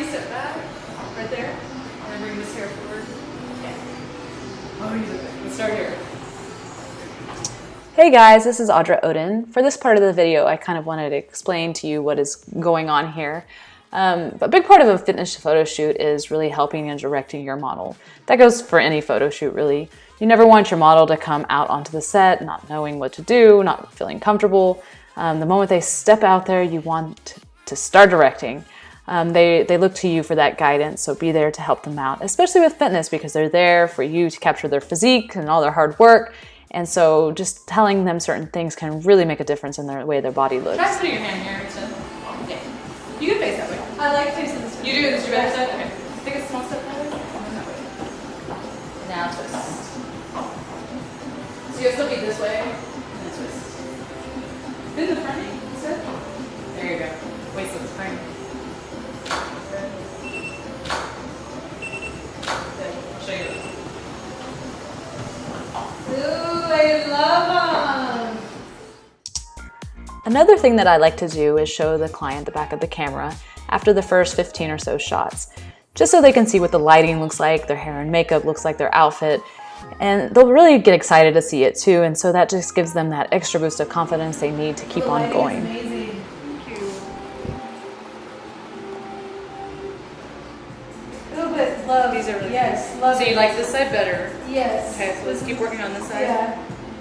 step back, right there, and then bring this hair forward. Okay. Oh, you look good. Let's start here. Hey guys, this is Audra Oden. For this part of the video, I kind of wanted to explain to you what is going on here. A big part of a fitness photo shoot is really helping and directing your model. That goes for any photo shoot, really. You never want your model to come out onto the set not knowing what to do, not feeling comfortable. The moment they step out there, you want to start directing. They look to you for that guidance, so be there to help them out, especially with fitness, because they're there for you to capture their physique and all their hard work. And so just telling them certain things can really make a difference in the way their body looks. Try putting your hand here instead. Okay. You can face that way. I like facing this way. You do? This is your better side? Okay. Take a small step that way. Now twist. So you'll still be this way, and then twist. Bend the front knee instead. There you go. Waist looks fine. Good. I'll show you. Ooh, I love them! Another thing that I like to do is show the client the back of the camera after the first 15 or so shots, just so they can see what the lighting looks like, their hair and makeup looks like, their outfit, and they'll really get excited to see it too, and so that just gives them that extra boost of confidence they need to keep on going. Amazing. Thank you. A little bit love. These are really cute. Love. So you like this side better? Yes. Okay, so let's keep working on this side. Yeah.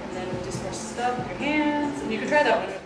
And then just more stuff with your hands. And you can try that one with the...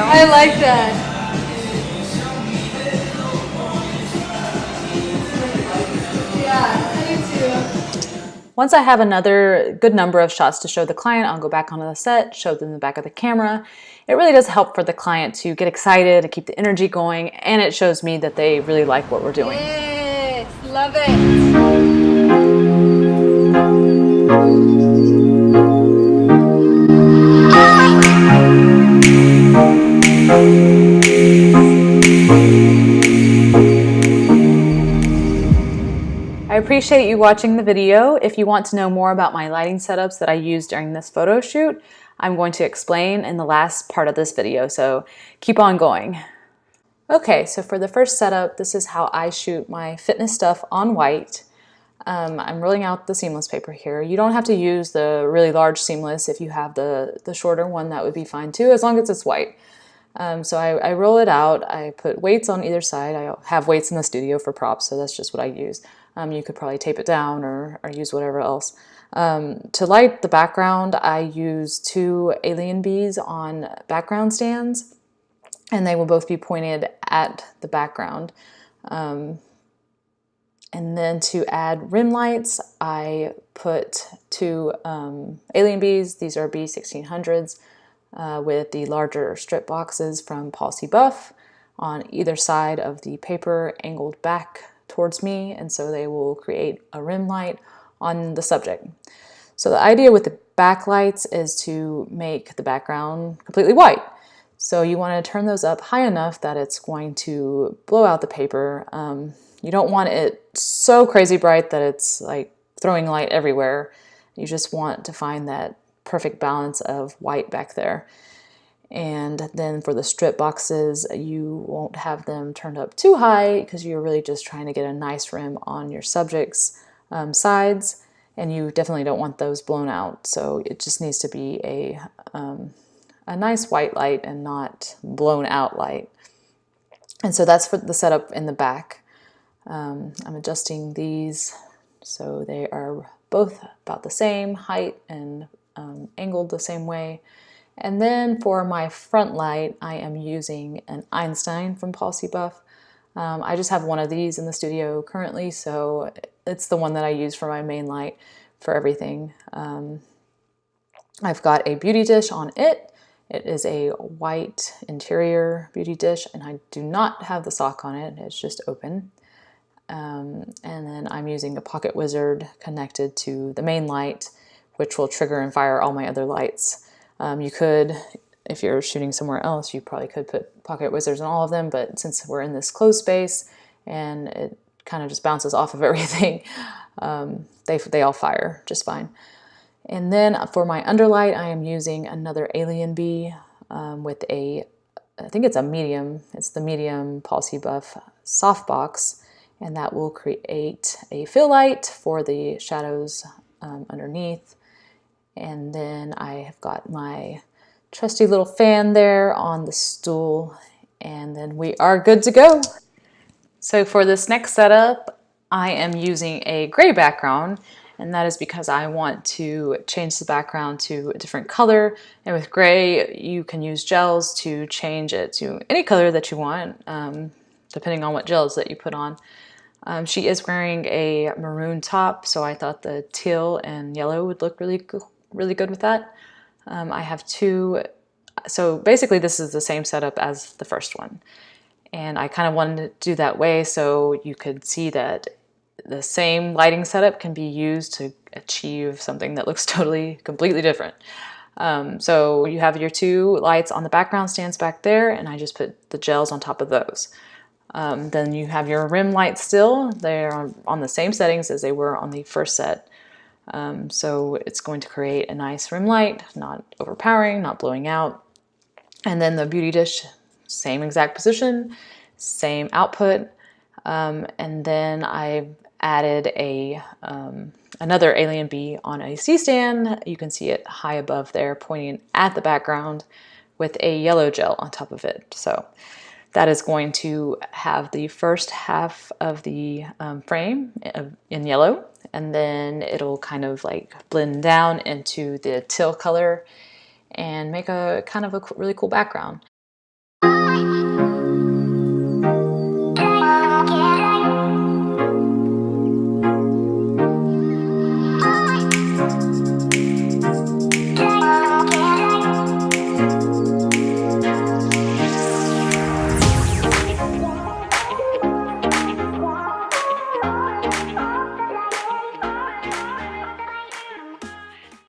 I like that. Yeah, I do too. Once I have another good number of shots to show the client, I'll go back onto the set, show them the back of the camera. It really does help for the client to get excited, to keep the energy going, and it shows me that they really like what we're doing. Yes, love it. I appreciate you watching the video. If you want to know more about my lighting setups that I use during this photo shoot, I'm going to explain in the last part of this video, so keep on going. Okay, so for the first setup, this is how I shoot my fitness stuff on white. I'm rolling out the seamless paper here. You don't have to use the really large seamless. If you have the shorter one, that would be fine too, as long as it's white. So I roll it out. I put weights on either side. I have weights in the studio for props, so that's just what I use. You could probably tape it down or use whatever else. To light the background, I use 2 alien bees on background stands, and they will both be pointed at the background. And then to add rim lights, I put 2 alien bees. These are B1600s with the larger strip boxes from Paul C. Buff on either side of the paper, angled back towards me, and so they will create a rim light on the subject. So the idea with the backlights is to make the background completely white. So you want to turn those up high enough that it's going to blow out the paper. You don't want it so crazy bright that it's like throwing light everywhere. You just want to find that perfect balance of white back there. And then for the strip boxes, you won't have them turned up too high because you're really just trying to get a nice rim on your subject's sides, and you definitely don't want those blown out. So it just needs to be a nice white light and not blown out light. And so that's for the setup in the back. I'm adjusting these so they are both about the same height and angled the same way. And then for my front light, I am using an Einstein from Policy Buff. I just have one of these in the studio currently, so it's the one that I use for my main light for everything. I've got a beauty dish on it. It is a white interior beauty dish, and I do not have the sock on it. It's just open. And then I'm using a pocket wizard connected to the main light, which will trigger and fire all my other lights. You could, if you're shooting somewhere else, you probably could put pocket wizards on all of them, but since we're in this closed space and it kind of just bounces off of everything, they all fire just fine. And then for my underlight, I am using another Alien Bee with I think it's a medium, it's the medium Policy Buff softbox, and that will create a fill light for the shadows underneath. And then I have got my trusty little fan there on the stool, and then we are good to go. So for this next setup, I am using a gray background, and that is because I want to change the background to a different color. And with gray, you can use gels to change it to any color that you want, depending on what gels that you put on. She is wearing a maroon top, so I thought the teal and yellow would look really good with that. I have two, so basically this is the same setup as the first one. And I kind of wanted to do that way so you could see that the same lighting setup can be used to achieve something that looks completely different. So you have your two lights on the background stands back there, and I just put the gels on top of those. Then you have your rim lights still. They're on the same settings as they were on the first set. So it's going to create a nice rim light, not overpowering, not blowing out. And then the beauty dish, same exact position, same output. And then I've added another Alien Bee on a C-stand. You can see it high above there, pointing at the background with a yellow gel on top of it. So that is going to have the first half of the frame in yellow, and then it'll kind of like blend down into the teal color and make a kind of a really cool background.